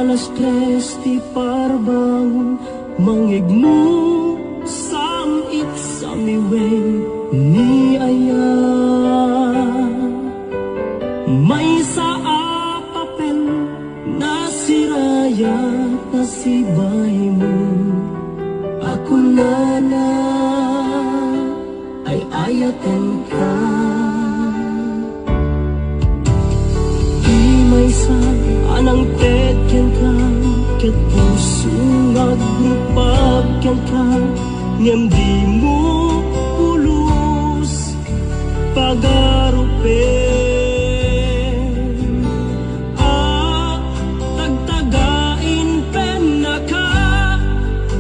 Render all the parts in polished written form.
alas 3 ti parbangon, mangigmo samit sa miwen ni aya. May sa papel na siraya na sibay mo, ako na ay ayatan ka. Di may sa anang tetyan ka, ket puso ngagrupag yan ka, ngem di mo pulos pagarupe. Tagtagain pen na ka,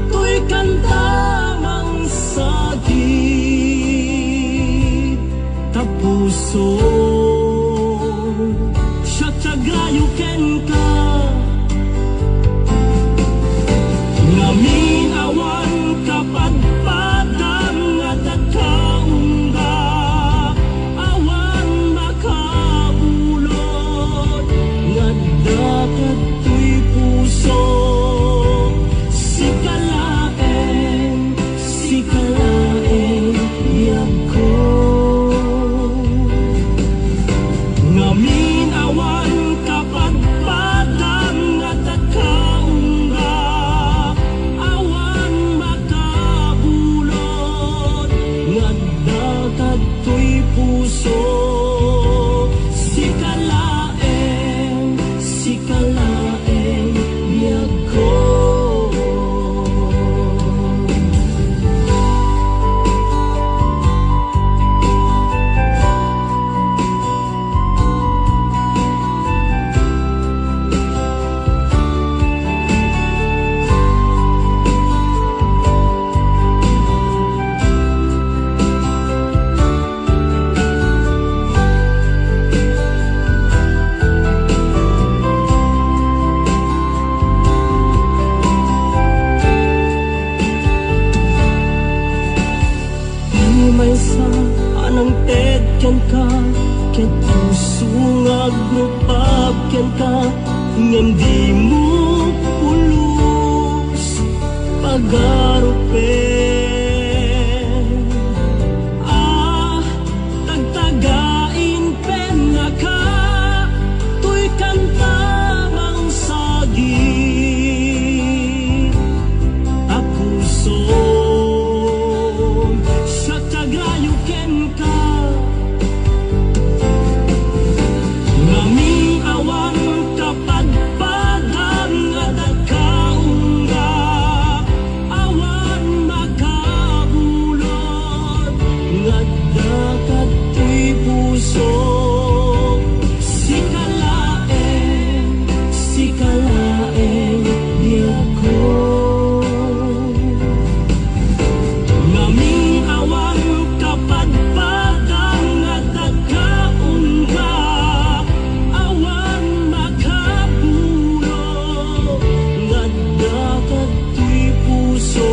tuy kantamang sagit tapuso. Siya tagayuken ka, ngamin awan kapadpadam nga tagkaungga, awan makabulot nga dapat tuy puso. Sikalaeng iyag ko, ngamin awan kapadpadam nga tagkaungga, awan makabulot nga dagat tuy puso. Sikalaeng iyag ko. May sa anang tetyan ka, ket puso ngagrupag yan ka, ngem di mo pulos pagarupe. Tagtagain pen na ka, tuy kantamang sagit tapuso. Tagayuken ka, ngamin awan kapadpadam nga tagkaungga, awan makabulot nga dagat tuy puso. Sikalaeng iyag ko, ngamin awan kapadpadam nga tagkaungga, awan makabulot nga dagat tuy puso.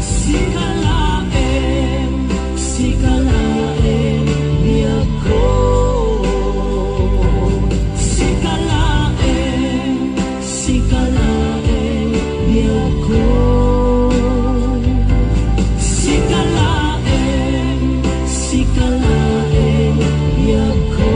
Sikalaeng iyag ko. Sikalaeng iyag ko. Sikalaeng iyag ko.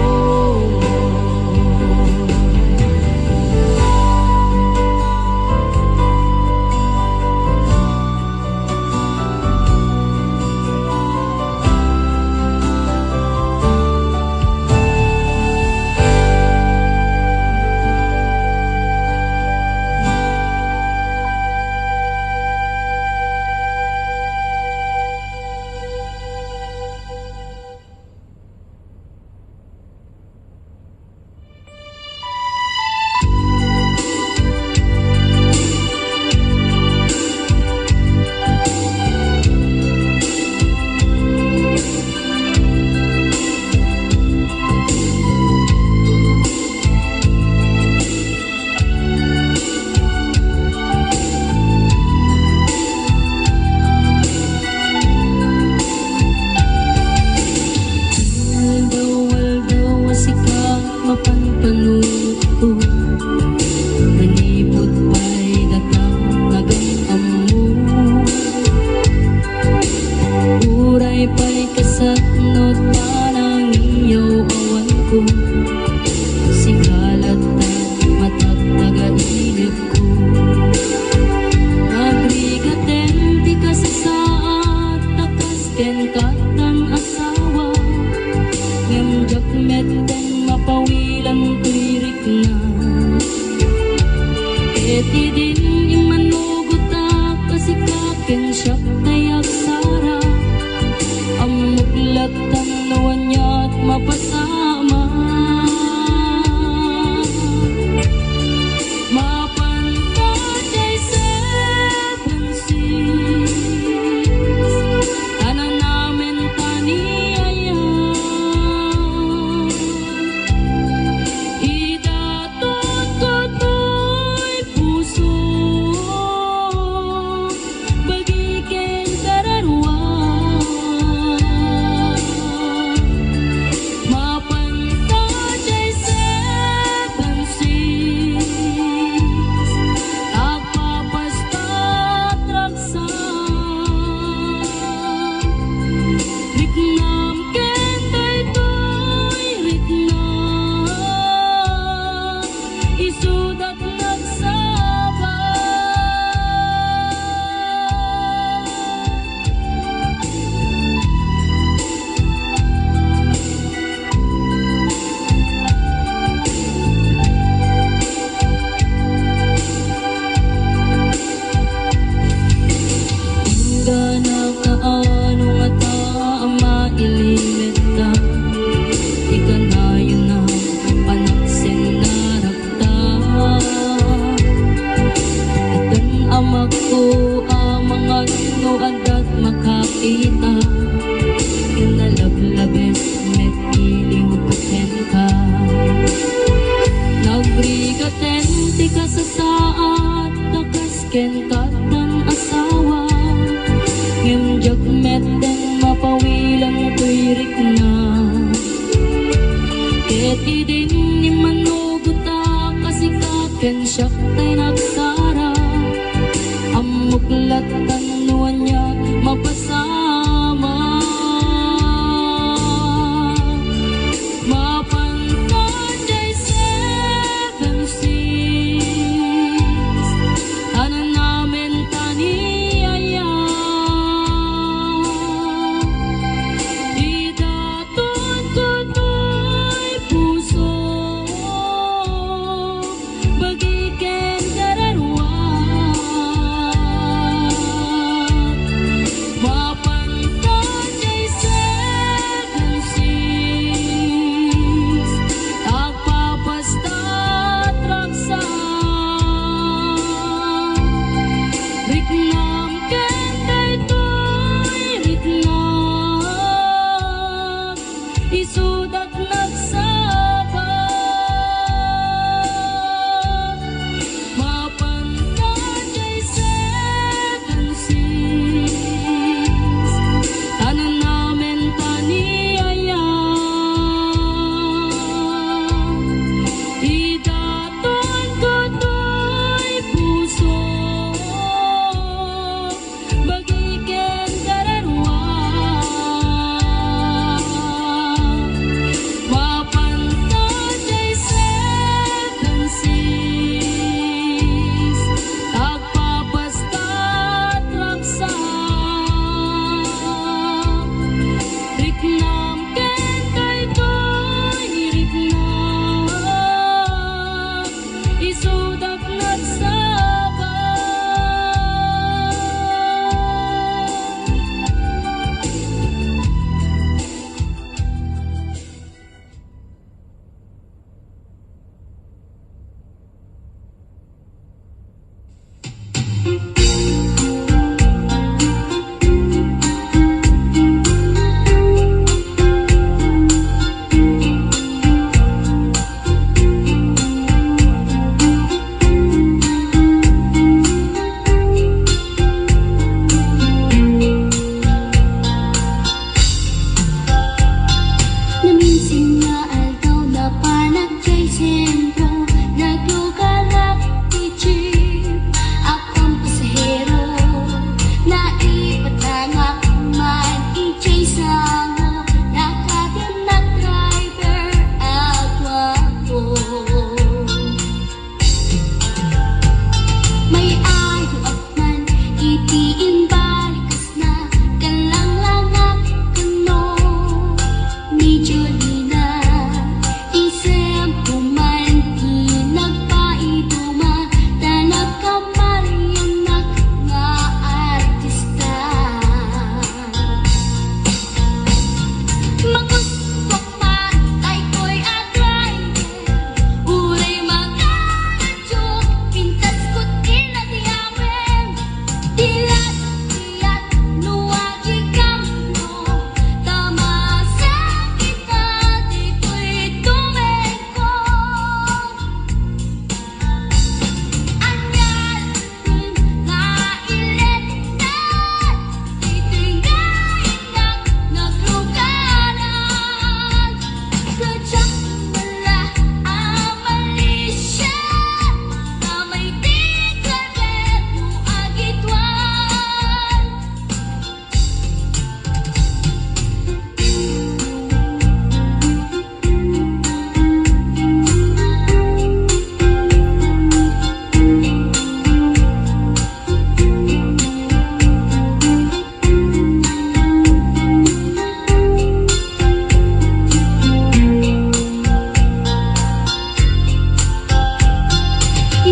siya kay agsara. Ang muglatan nawan niya't mapasama. Mapanta jay seven seas, tanan namin taniayan. Idatot ko to'y puso, bagiken kararwan. Mapanta jay seven seas, agpapastat raksan. Riknam ken daytoy riknam, isudat nagsabay. Hingga na kaano nga ta mailimit ta, ikanayon na panaksen na rakta. Atan amak ko ang mga nuad at makakita, kinalablabes met iliw katen ka. Nagbrigaten ti ka sa saat, nakasken ka tan asawa. Ngem met den mapawilan to'y rikna. Ket idin ni manuguta kasikaken siya kay nagsara. Ang muglatan nuwan niya mapasama. Mapanta jay seven seas, tanan namin taniayan. Idatot ko to'y puso, bagiken kararwan.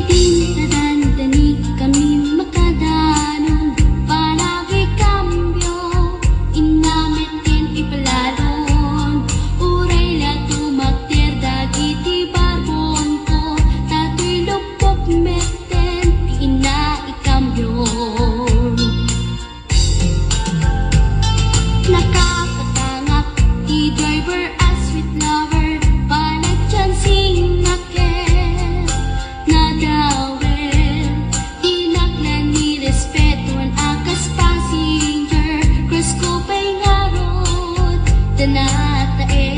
Itintadan tani kami makadanon palagi kambyo inamit din ipalalon uray la tumakter dagiti barbon ko tatoy lupok meten ina ikambyon nakakatangak di driver as sweet lover panagyan singakit nadawel tinaklan ni respetuan akas passenger cross ko pa'y ngarot tanatae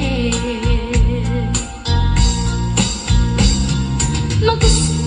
magusto